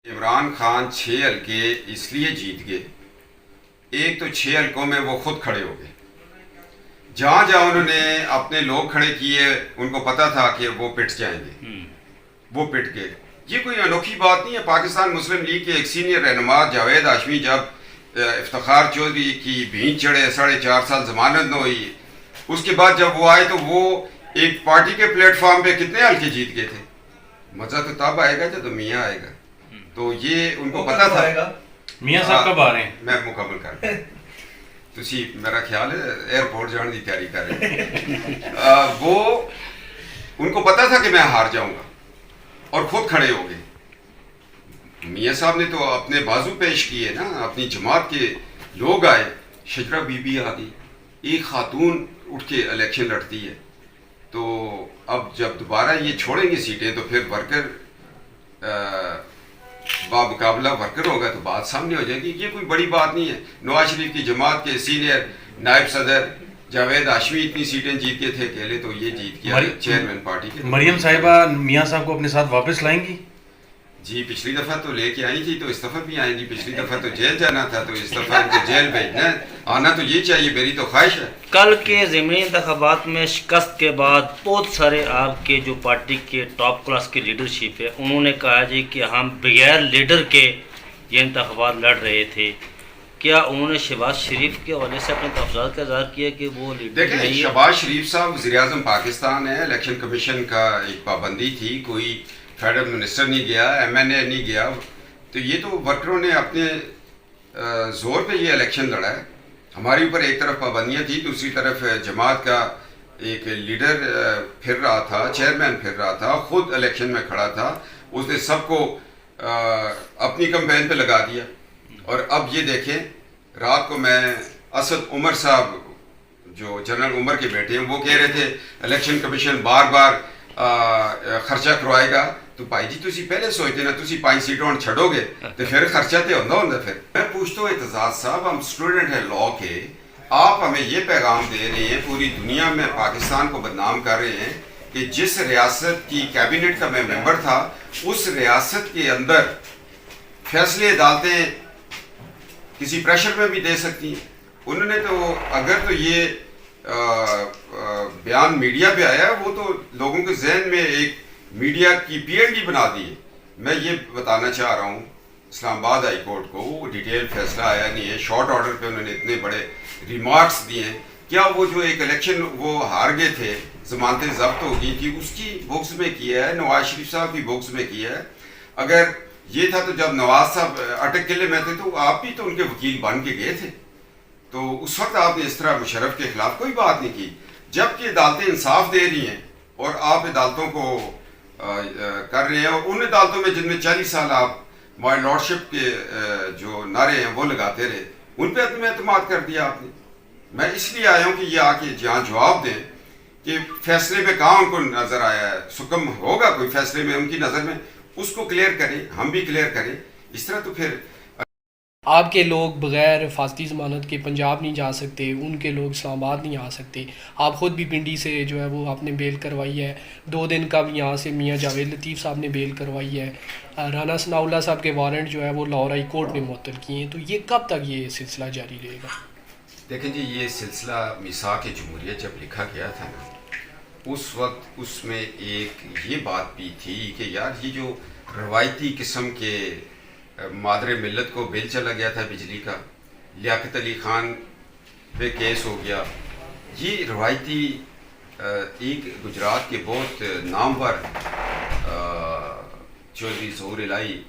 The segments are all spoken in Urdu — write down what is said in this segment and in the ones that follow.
عمران خان 6 حلقے اس لیے جیت گئے، ایک تو 6 حلقوں میں وہ خود کھڑے ہو گئے، جہاں جہاں انہوں نے اپنے لوگ کھڑے کیے ان کو پتا تھا کہ وہ پٹ جائیں گے، وہ پٹ گئے۔ یہ کوئی انوکھی بات نہیں ہے۔ پاکستان مسلم لیگ کے ایک سینئر رہنما جاوید ہاشمی جب افتخار چودھری کی بھینچ چڑھے 4.5 سال ضمانت نہ ہوئی، اس کے بعد جب وہ آئے تو وہ ایک پارٹی کے پلیٹ فارم پہ کتنے حلقے جیت گئے تھے۔ مزہ تو تب آئے گا جب میاں آئے گا، تو یہ ان کو پتا تھا۔ میاں صاحب کب آ رہے ہیں؟ میں مکمل کر رہا ہوں، تسی میرا خیال ہے ایئرپورٹ جانے کی تیاری کر رہے ہیں۔ وہ ان کو پتا تھا کہ میں ہار جاؤں گا اور خود کھڑے ہو گئے۔ میاں صاحب نے تو اپنے بازو پیش کیے نا، اپنی جماعت کے لوگ آئے، شجرا بی بی آ گئی، ایک خاتون اٹھ کے الیکشن لڑتی ہے۔ تو اب جب دوبارہ یہ چھوڑیں گے سیٹیں تو پھر ورکر بامقابلہ ورکر ہوگا تو بات سامنے ہو جائے گی۔ یہ کوئی بڑی بات نہیں ہے۔ نواز شریف کی جماعت کے سینئر نائب صدر جاوید ہاشمی اتنی سیٹیں جیت کے تھے اکیلے، تو یہ جیت گیا چیئرمین پارٹی کے۔ مریم صاحبہ میاں صاحب کو اپنے ساتھ واپس لائیں گی؟ جی پچھلی دفعہ تو لے کے آئی تھی، تو اس دفعہ بھی آئیں گی۔ پچھلی دفعہ تو جیل جانا تھا، تو اس دفعہ ان کو جیل بھیجنا ہے، آنا تو یہ چاہیے، میری تو خواہش ہے۔ کل کے ضمنی انتخابات میں شکست کے بعد بہت سارے آپ کے جو پارٹی کے ٹاپ کلاس کی لیڈرشپ ہے، انہوں نے کہا جی کہ ہم بغیر لیڈر کے یہ انتخابات لڑ رہے تھے۔ کیا انہوں نے شہباز شریف کے حوالے سے اپنے تفضیلات کا اظہار کیا کہ وہ لیڈر دیکھیں، نہیں ہے؟ شہباز شریف صاحب وزیر اعظم پاکستان ہے، الیکشن کمیشن کا ایک پابندی تھی، کوئی فیڈرل منسٹر نہیں گیا، ایم این اے نہیں گیا، تو یہ تو ورکروں نے اپنے زور پہ یہ الیکشن لڑا ہے۔ ہمارے اوپر ایک طرف پابندیاں تھیں، دوسری طرف جماعت کا ایک لیڈر پھر رہا تھا، چیئرمین پھر رہا تھا، خود الیکشن میں کھڑا تھا، اس نے سب کو اپنی کمپین پہ لگا دیا۔ اور اب یہ دیکھیں، رات کو میں اسد عمر صاحب جو جنرل عمر کے بیٹے ہیں وہ کہہ رہے تھے الیکشن کمیشن بار بار خرچہ کروائے گا، تو بھائی جی تسی پہلے سوچتے نا، تسی 5 سیٹوں چھڑو گے تو پھر خرچہ تو ہوتا۔ پھر میں پوچھتا ہوں اعتزاز صاحب، ہم اسٹوڈنٹ ہیں لا کے، آپ ہمیں یہ پیغام دے رہے ہیں، پوری دنیا میں پاکستان کو بدنام کر رہے ہیں کہ جس ریاست کی کیبنٹ کا میں ممبر تھا، اس ریاست کے اندر فیصلے عدالتیں کسی پریشر میں بھی دے سکتی ہیں۔ انہوں نے تو اگر تو یہ بیان میڈیا پہ آیا، وہ تو لوگوں کے ذہن میں ایک میڈیا کی پی ایل ڈی بنا دی ہے۔ میں یہ بتانا چاہ رہا ہوں اسلام آباد ہائی کورٹ کو، وہ ڈیٹیل فیصلہ آیا نہیں ہے، شارٹ آرڈر پہ انہوں نے اتنے بڑے ریمارکس دیے ہیں۔ کیا وہ جو ایک الیکشن وہ ہار گئے تھے، ضمانتیں ضبط ہو گئی تھی، اس کی بکس میں کیا ہے، نواز شریف صاحب کی بکس میں کیا ہے؟ اگر یہ تھا تو جب نواز صاحب اٹک قلعے میں تھے تو آپ بھی تو ان کے وکیل بن کے گئے تھے، تو اس وقت آپ نے اس طرح مشرف کے خلاف کوئی بات نہیں کی۔ جبکہ عدالتیں انصاف دے رہی ہیں اور آپ عدالتوں کو کر رہے ہیں، اور ان عدالتوں میں جن میں 40 سال آپ مائی لارڈشپ کے جو نعرے ہیں وہ لگاتے رہے، ان پہ عدم اعتماد کر دیا آپ نے۔ میں اس لیے آیا ہوں کہ یہ آ کے جہاں جواب دیں کہ فیصلے میں کہاں ان کو نظر آیا ہے، سکم ہوگا کوئی فیصلے میں ان کی نظر میں، اس کو کلیئر کریں، ہم بھی کلیئر کریں۔ اس طرح تو پھر آپ کے لوگ بغیر حفاظتی ضمانت کے پنجاب نہیں جا سکتے، ان کے لوگ اسلام آباد نہیں آ سکتے۔ آپ خود بھی پنڈی سے جو ہے وہ آپ نے بیل کروائی ہے، 2 دن کا بھی یہاں سے میاں جاوید لطیف صاحب نے بیل کروائی ہے، رانا ثناء اللہ صاحب کے وارنٹ جو ہے وہ لاہور ہائی کورٹ میں معطل کیے ہیں۔ تو یہ کب تک یہ سلسلہ جاری رہے گا؟ دیکھیں جی، یہ سلسلہ میثاق جمہوریت جب لکھا گیا تھا نا، اس وقت اس میں ایک یہ بات بھی تھی کہ یار یہ جو روایتی قسم کے مادر ملت کو بل چلا گیا تھا بجلی کا، لیاقت علی خان پہ کیس ہو گیا، یہ روایتی ایک گجرات کے بہت نامور چودھری ظہور الہی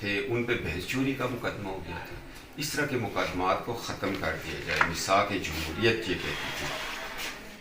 تھے، ان پہ بھینس چوری کا مقدمہ ہو گیا تھا۔ اس طرح کے مقدمات کو ختم کر دیا جائے، میثاق جمہوریت یہ کہتی تھی۔